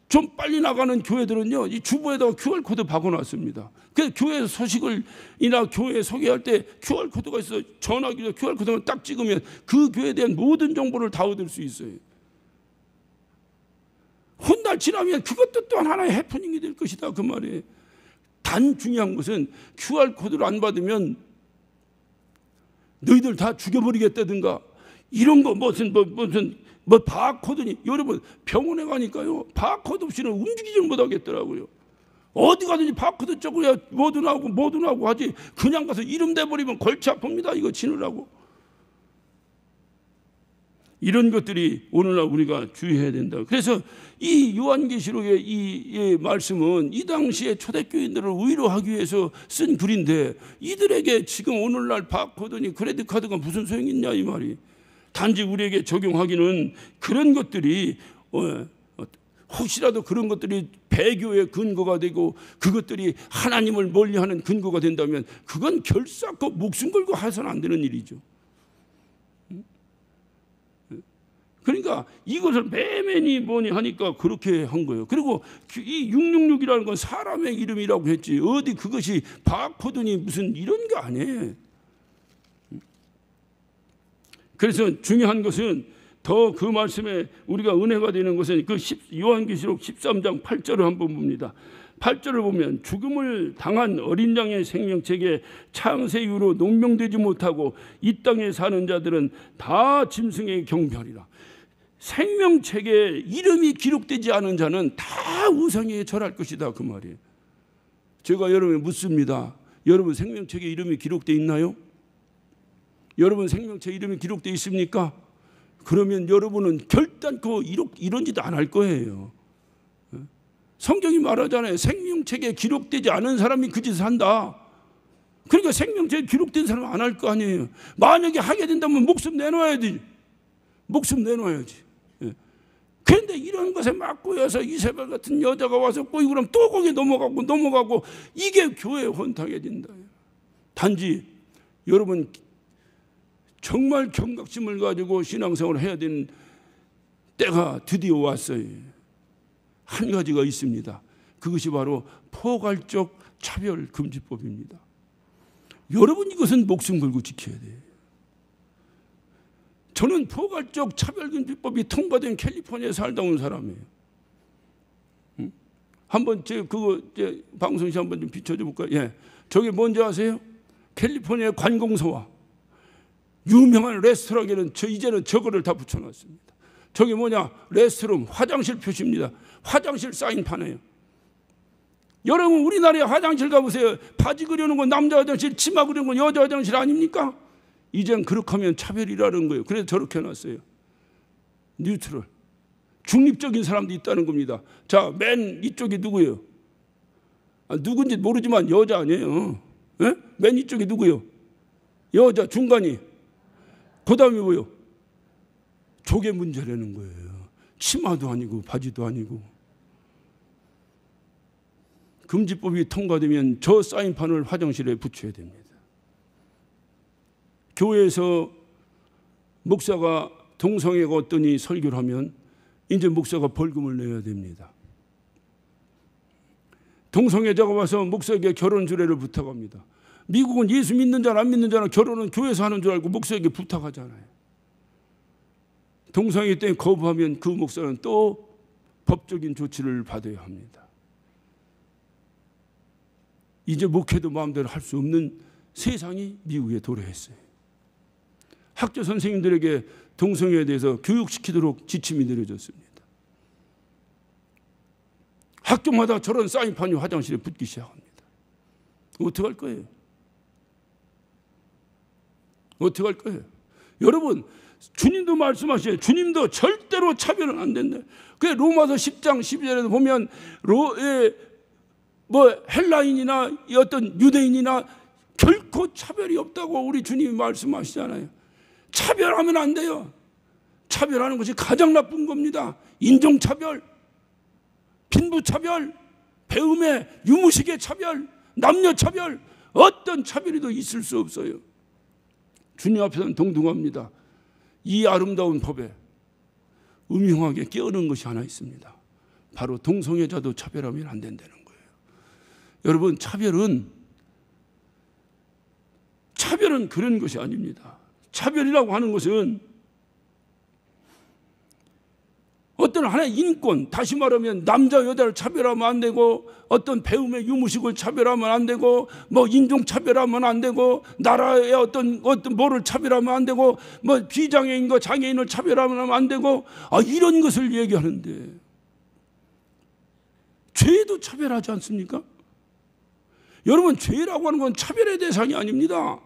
좀 빨리 나가는 교회들은요, 이 주보에다가 QR코드 박아놨습니다. 그래서 교회 소식을이나 교회 소개할 때 QR코드가 있어요. 전화기로 QR코드만 딱 찍으면 그 교회에 대한 모든 정보를 다 얻을 수 있어요. 훗날 지나면 그것도 또한 하나의 해프닝이 될 것이다 그 말이에요. 단 중요한 것은 QR코드를 안 받으면 너희들 다 죽여버리겠다든가 이런 거 무슨 바코드니. 여러분 병원에 가니까요, 바코드 없이는 움직이지 못하겠더라고요. 어디 가든지 바코드 쪽으로 뭐도 나오고 하지, 그냥 가서 이름 대버리면 골치 아픕니다. 이거 치느라고. 이런 것들이 오늘날 우리가 주의해야 된다. 그래서 이 요한계시록의 이 말씀은 이 당시에 초대교인들을 위로하기 위해서 쓴 글인데, 이들에게 지금 오늘날 바코드니 크레딧 카드가 무슨 소용이 있냐 이 말이. 단지 우리에게 적용하기는 그런 것들이 혹시라도 그런 것들이 배교의 근거가 되고 그것들이 하나님을 멀리하는 근거가 된다면 그건 결사코 목숨 걸고 해서는 안 되는 일이죠. 그러니까 이것을 매매니 뭐니 하니까 그렇게 한 거예요. 그리고 이 666이라는 건 사람의 이름이라고 했지, 어디 그것이 바코드니 무슨 이런 거 아니에요. 그래서 중요한 것은 더 그 말씀에 우리가 은혜가 되는 것은 그 요한계시록 13장 8절을 한번 봅니다. 8절을 보면 죽음을 당한 어린 양의 생명책에 창세 이후로 농명되지 못하고 이 땅에 사는 자들은 다 짐승의 경배하리라. 생명책에 이름이 기록되지 않은 자는 다 우상에 절할 것이다 그 말이에요. 제가 여러분에 묻습니다. 여러분 생명책에 이름이 기록되어 있나요? 여러분 생명책에 이름이 기록되어 있습니까? 그러면 여러분은 결단코 이런 짓 안 할 거예요. 성경이 말하잖아요. 생명책에 기록되지 않은 사람이 그 짓을 한다. 그러니까 생명책에 기록된 사람은 안 할 거 아니에요. 만약에 하게 된다면 목숨 내놔야지. 목숨 내놔야지. 그런데 이런 것에 막 꼬여서 이세벨 같은 여자가 와서 꼬이고 그러면 또 거기에 넘어가고 이게 교회에 혼탁해진다. 단지 여러분 정말 경각심을 가지고 신앙생활을 해야 되는 때가 드디어 왔어요. 한 가지가 있습니다. 그것이 바로 포괄적 차별금지법입니다. 여러분 이것은 목숨 걸고 지켜야 돼요. 저는 포괄적 차별금지법이 통과된 캘리포니아에 살다 온 사람이에요. 한번 그거 방송시 한번 좀 비춰줘 볼까요? 예, 저게 뭔지 아세요? 캘리포니아 관공서와 유명한 레스토랑에는 이제는 저거를 다 붙여놨습니다. 저게 뭐냐? 레스트룸, 화장실 표시입니다. 화장실 사인판이에요. 여러분 우리나라에 화장실 가보세요. 바지 그려놓은 건 남자 화장실, 치마 그려놓은 건 여자 화장실 아닙니까? 이젠 그렇게 하면 차별이라는 거예요. 그래서 저렇게 해놨어요. 뉴트럴, 중립적인 사람도 있다는 겁니다. 자, 맨 이쪽이 누구예요? 누군지 모르지만 여자 아니에요. 예? 맨 이쪽이 누구예요? 여자. 중간이 그 다음에 뭐예요? 저게 문제라는 거예요. 치마도 아니고 바지도 아니고. 금지법이 통과되면 저 사인판을 화장실에 붙여야 됩니다. 교회에서 목사가 동성애가 어떠니 설교를 하면 이제 목사가 벌금을 내야 됩니다. 동성애자가 와서 목사에게 결혼 주례를 부탁합니다. 미국은 예수 믿는 자나 안 믿는 자나 결혼은 교회에서 하는 줄 알고 목사에게 부탁하잖아요. 동성애 때문에 거부하면 그 목사는 또 법적인 조치를 받아야 합니다. 이제 목회도 마음대로 할 수 없는 세상이 미국에 도래했어요. 학교 선생님들에게 동성애에 대해서 교육시키도록 지침이 내려졌습니다. 학교마다 저런 사인판이 화장실에 붙기 시작합니다. 어떻게 할 거예요? 어떻게 할 거예요? 여러분 주님도 말씀하셔요. 주님도 절대로 차별은 안 된다. 그 로마서 10장 12절에도 보면 헬라인이나 어떤 유대인이나 결코 차별이 없다고 우리 주님이 말씀하시잖아요. 차별하면 안 돼요. 차별하는 것이 가장 나쁜 겁니다. 인종차별, 빈부차별, 배움의 유무식의 차별, 남녀차별, 어떤 차별이도 있을 수 없어요. 주님 앞에서는 동등합니다. 이 아름다운 법에 음흉하게 끼어넣은 것이 하나 있습니다. 바로 동성애자도 차별하면 안 된다는 거예요. 여러분 차별은 그런 것이 아닙니다. 차별이라고 하는 것은 어떤 하나의 인권, 다시 말하면 남자 여자를 차별하면 안 되고 어떤 배움의 유무식을 차별하면 안 되고 인종 차별하면 안 되고 나라의 어떤 뭐를 차별하면 안 되고 비장애인과 장애인을 차별하면 안 되고 이런 것을 얘기하는데 죄도 차별하지 않습니까? 여러분 죄라고 하는 건 차별의 대상이 아닙니다.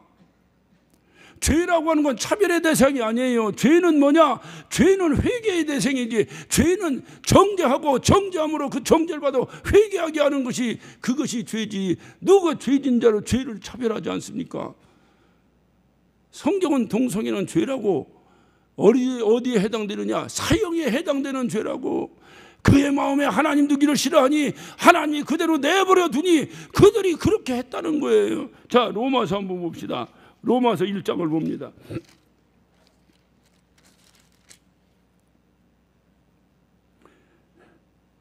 죄라고 하는 건 차별의 대상이 아니에요. 죄는 뭐냐? 죄는 회개의 대상이지. 죄는 정죄하고 정죄함으로 그 정죄를 받아 회개하게 하는 것이 그것이 죄지. 누가 죄진 자로 죄를 차별하지 않습니까? 성경은 동성애는 죄라고 어디에 해당되느냐? 사형에 해당되는 죄라고. 그의 마음에 하나님 두기를 싫어하니 하나님이 그대로 내버려 두니 그들이 그렇게 했다는 거예요. 자, 로마서 한번 봅시다. 로마서 1장을 봅니다.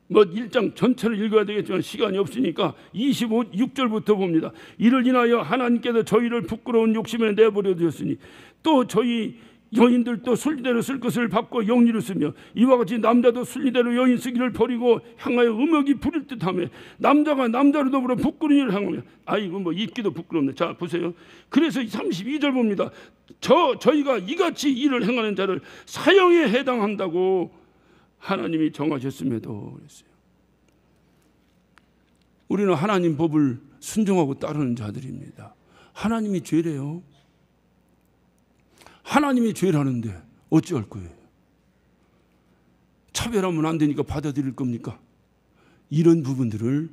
뭐 1장 전체를 읽어야 되겠지만 시간이 없으니까 26절부터 봅니다. 이를 인하여 하나님께서 저희를 부끄러운 욕심에 내버려 두셨으니 또 저희 여인들도 순리대로 쓸 것을 받고 영리로 쓰며 이와 같이 남자도 순리대로 여인 쓰기를 버리고 향하여 음욕이 부릴 듯하며 남자가 남자로 더불어 부끄러운 일을 행하며 아이고 뭐 읽기도 부끄럽네. 자 보세요. 그래서 32절 봅니다. 저희가 이같이 일을 행하는 자를 사형에 해당한다고 하나님이 정하셨음에도 그랬어요. 우리는 하나님 법을 순종하고 따르는 자들입니다. 하나님이 죄래요. 하나님이 죄라는데 어찌할 거예요? 차별하면 안 되니까 받아들일 겁니까? 이런 부분들을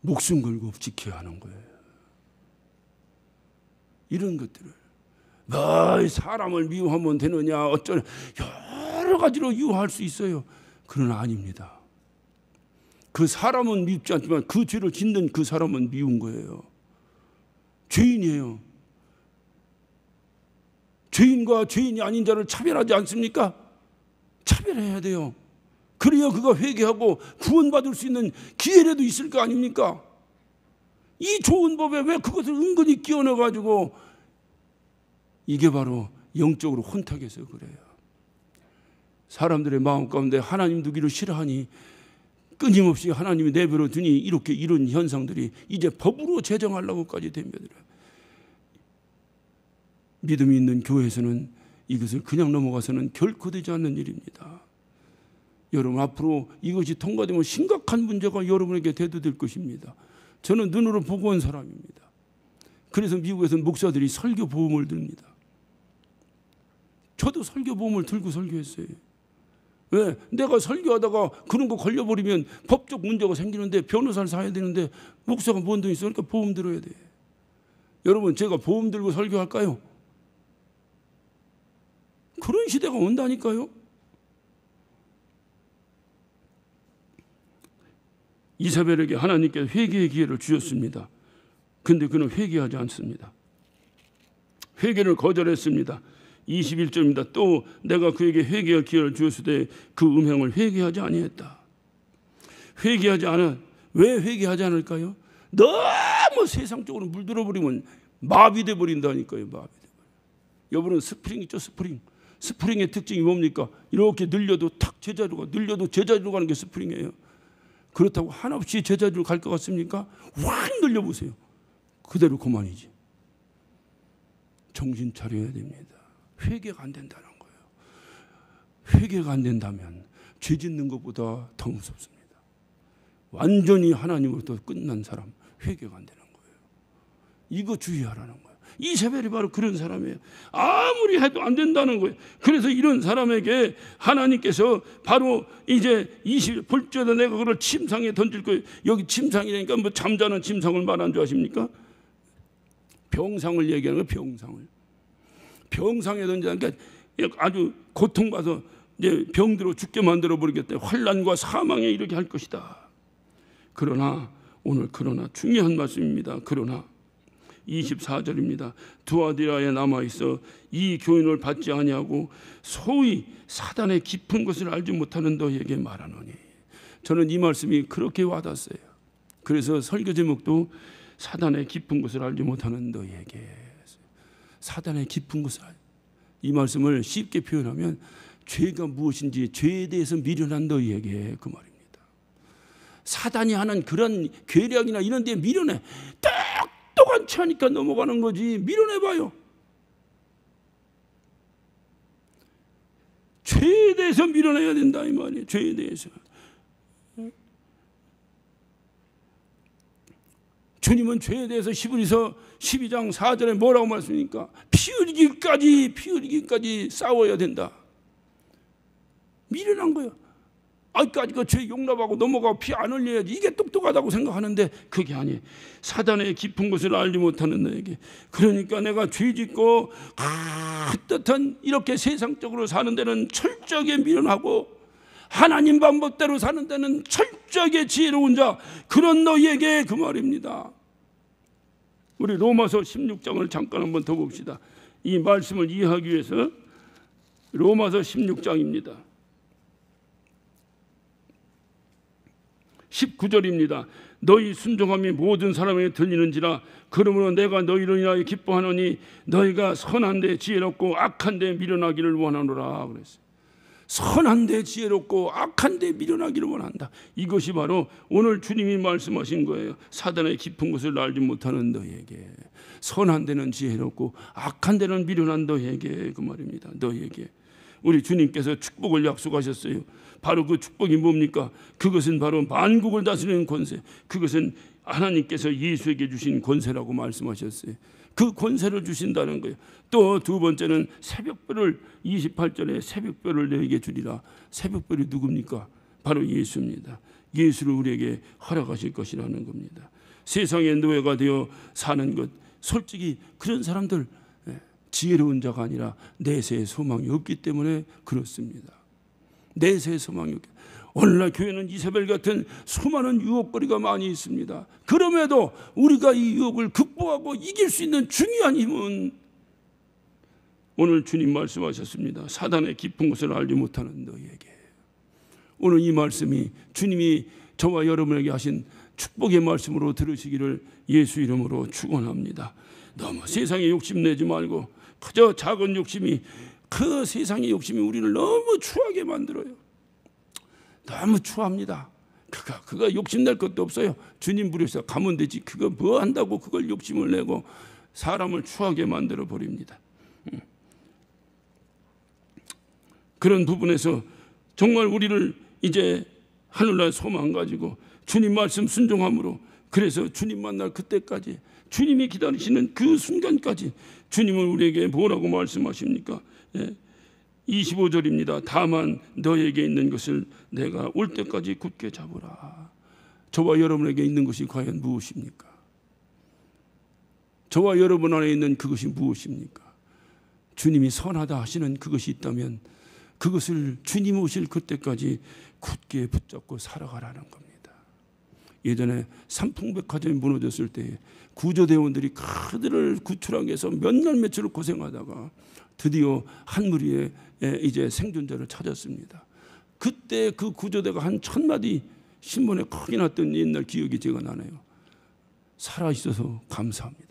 목숨 걸고 지켜야 하는 거예요. 이런 것들을 사람을 미워하면 되느냐 어쩌냐 여러 가지로 이유할 수 있어요. 그러나 아닙니다. 그 사람은 밉지 않지만 그 죄를 짓는 그 사람은 미운 거예요. 죄인이에요. 죄인과 죄인이 아닌 자를 차별하지 않습니까? 차별해야 돼요. 그래야 그가 회개하고 구원받을 수 있는 기회라도 있을 거 아닙니까? 이 좋은 법에 왜 그것을 은근히 끼워 넣어가지고, 이게 바로 영적으로 혼탁해서 그래요. 사람들의 마음 가운데 하나님 두기를 싫어하니 끊임없이 하나님이 내버려 두니 이렇게 이런 현상들이 이제 법으로 제정하려고까지 덤벼들어요. 믿음이 있는 교회에서는 이것을 그냥 넘어가서는 결코 되지 않는 일입니다. 여러분, 앞으로 이것이 통과되면 심각한 문제가 여러분에게 대두될 것입니다. 저는 눈으로 보고 온 사람입니다. 그래서 미국에서는 목사들이 설교보험을 듭니다. 저도 설교보험을 들고 설교했어요. 왜? 내가 설교하다가 그런 거 걸려버리면 법적 문제가 생기는데 변호사를 사야 되는데 목사가 뭔 돈 있으니까 보험 들어야 돼. 여러분, 제가 보험 들고 설교할까요? 그런 시대가 온다니까요. 이사벨에게 하나님께서 회개의 기회를 주셨습니다. 근데 그는 회개하지 않습니다. 회개를 거절했습니다. 21절입니다. 또 내가 그에게 회개할 기회를 주었으되 그 음행을 회개하지 아니했다. 회개하지 않아. 왜 회개하지 않을까요? 너무 세상적으로 물들어 버리면 마비돼 버린다니까요. 마비돼 버려. 여러분, 스프링 있죠? 스프링의 특징이 뭡니까? 이렇게 늘려도 탁 제자리로 가. 늘려도 제자리로 가는 게 스프링이에요. 그렇다고 한없이 제자리로 갈 것 같습니까? 확 늘려보세요. 그대로 그만이지. 정신 차려야 됩니다. 회개가 안 된다는 거예요. 회개가 안 된다면 죄 짓는 것보다 더 무섭습니다. 완전히 하나님으로부터 끝난 사람, 회개가 안 되는 거예요. 이거 주의하라는 거예요. 이세벨이 바로 그런 사람이에요. 아무리 해도 안 된다는 거예요. 그래서 이런 사람에게 하나님께서 바로 이제 볼지어다 내가 그를 침상에 던질 거예요. 여기 침상이라니까 뭐 잠자는 침상을 말한 줄 아십니까? 병상을 얘기하는 거예요. 병상에 던지니까 아주 고통받아서 이제 병들어 죽게 만들어 버리겠다. 환난과 사망에 이르게 할 것이다. 그러나 중요한 말씀입니다. 그러나 24절입니다. 두아디라에 남아있어 이 교훈을 받지 아니하고 소위 사단의 깊은 것을 알지 못하는 너희에게 말하노니. 저는 이 말씀이 그렇게 와닿았어요. 그래서 설교 제목도 사단의 깊은 것을 알지 못하는 너희에게. 사단의 깊은 것을 이 말씀을 쉽게 표현하면 죄가 무엇인지 죄에 대해서 미련한 너희에게 그 말입니다. 사단이 하는 그런 괴력이나 이런 데에 미련해. 똑똑한치 하니까 넘어가는 거지. 미련해봐요. 죄에 대해서 미련해야 된다 이 말이에요. 죄에 대해서. 주님은 죄에 대해서 히브리서 12장 4절에 뭐라고 말씀입니까? 피 흘리기까지 싸워야 된다. 미련한 거예요. 아직까지 그 죄 용납하고 넘어가고 피 안 흘려야지. 이게 똑똑하다고 생각하는데 그게 아니에요. 사단의 깊은 것을 알지 못하는 너에게. 그러니까 내가 죄 짓고 헛헛한 이렇게 세상적으로 사는 데는 철저하게 미련하고 하나님 방법대로 사는 데는 철저하게 지혜로운 자, 그런 너희에게 그 말입니다. 우리 로마서 16장을 잠깐 한번 더 봅시다. 이 말씀을 이해하기 위해서 로마서 16장입니다. 19절입니다. 너희 순종함이 모든 사람에게 들리는지라. 그러므로 내가 너희를 인하여 기뻐하노니 너희가 선한 데 지혜롭고 악한 데 미련하기를 원하노라 그랬어요. 선한 데 지혜롭고 악한 데 미련하기를 원한다. 이것이 바로 오늘 주님이 말씀하신 거예요. 사단의 깊은 것을 알지 못하는 너희에게. 선한 데는 지혜롭고 악한 데는 미련한 너희에게 그 말입니다. 너희에게. 우리 주님께서 축복을 약속하셨어요. 바로 그 축복이 뭡니까? 그것은 바로 만국을 다스리는 권세. 그것은 하나님께서 예수에게 주신 권세라고 말씀하셨어요. 그 권세를 주신다는 거예요. 또 두 번째는 새벽별을 28절에 새벽별을 너에게 주리라. 새벽별이 누굽니까? 바로 예수입니다. 예수를 우리에게 허락하실 것이라는 겁니다. 세상의 노예가 되어 사는 것, 솔직히 그런 사람들 지혜로운 자가 아니라 내세의 소망이 없기 때문에 그렇습니다. 내세의 소망이 없기. 오늘날 교회는 이세벨 같은 수많은 유혹거리가 많이 있습니다. 그럼에도 우리가 이 유혹을 극복하고 이길 수 있는 중요한 힘은 오늘 주님 말씀하셨습니다. 사단의 깊은 것을 알지 못하는 너희에게. 오늘 이 말씀이 주님이 저와 여러분에게 하신 축복의 말씀으로 들으시기를 예수 이름으로 축원합니다. 너무 세상에 욕심내지 말고 그저 작은 욕심이, 그 세상의 욕심이 우리를 너무 추하게 만들어요. 너무 추합니다. 그가 욕심낼 것도 없어요. 주님 부르셔서 가면 되지. 그거 뭐 한다고 그걸 욕심을 내고 사람을 추하게 만들어 버립니다. 그런 부분에서 정말 우리를 이제 하늘날 소망 가지고 주님 말씀 순종함으로, 그래서 주님 만날 그때까지, 주님이 기다리시는 그 순간까지 주님은 우리에게 뭐라고 말씀하십니까? 25절입니다. 다만 너에게 있는 것을 내가 올 때까지 굳게 잡으라. 저와 여러분에게 있는 것이 과연 무엇입니까? 저와 여러분 안에 있는 그것이 무엇입니까? 주님이 선하다 하시는 그것이 있다면 그것을 주님 오실 그때까지 굳게 붙잡고 살아가라는 겁니다. 예전에 삼풍백화점이 무너졌을 때 구조대원들이 그들을 구출하기 위해서 몇 날 며칠을 고생하다가 드디어 한 무리의 이제 생존자를 찾았습니다. 그때 그 구조대가 한 1000마디 신문에 크게 났던 옛날 기억이 제가 나네요. 살아있어서 감사합니다.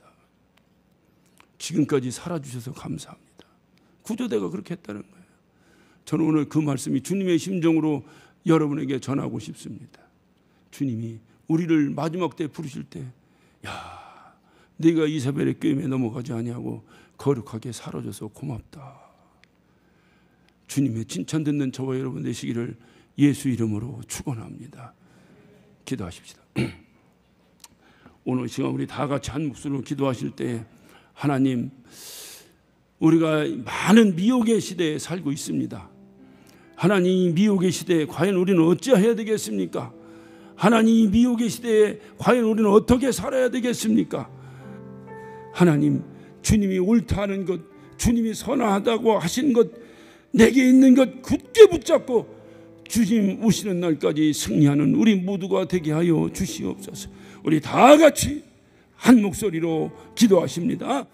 지금까지 살아주셔서 감사합니다. 구조대가 그렇게 했다는 거예요. 저는 오늘 그 말씀이 주님의 심정으로 여러분에게 전하고 싶습니다. 주님이 우리를 마지막 때 부르실 때, 야, 네가 이세벨의 꾀임에 넘어가지 아니하고 거룩하게 살아줘서 고맙다. 주님의 칭찬 듣는 저와 여러분 되시기를 예수 이름으로 축원합니다. 기도하십시다. 오늘 시간 우리 다 같이 한 목소리로 기도하실 때, 하나님, 우리가 많은 미혹의 시대에 살고 있습니다. 하나님, 이 미혹의 시대에 과연 우리는 어찌해야 되겠습니까? 하나님, 이 미혹의 시대에 과연 우리는 어떻게 살아야 되겠습니까? 하나님, 주님이 옳다 하는 것, 주님이 선하다고 하신 것, 내게 있는 것 굳게 붙잡고 주님 오시는 날까지 승리하는 우리 모두가 되게 하여 주시옵소서. 우리 다 같이 한 목소리로 기도하십니다.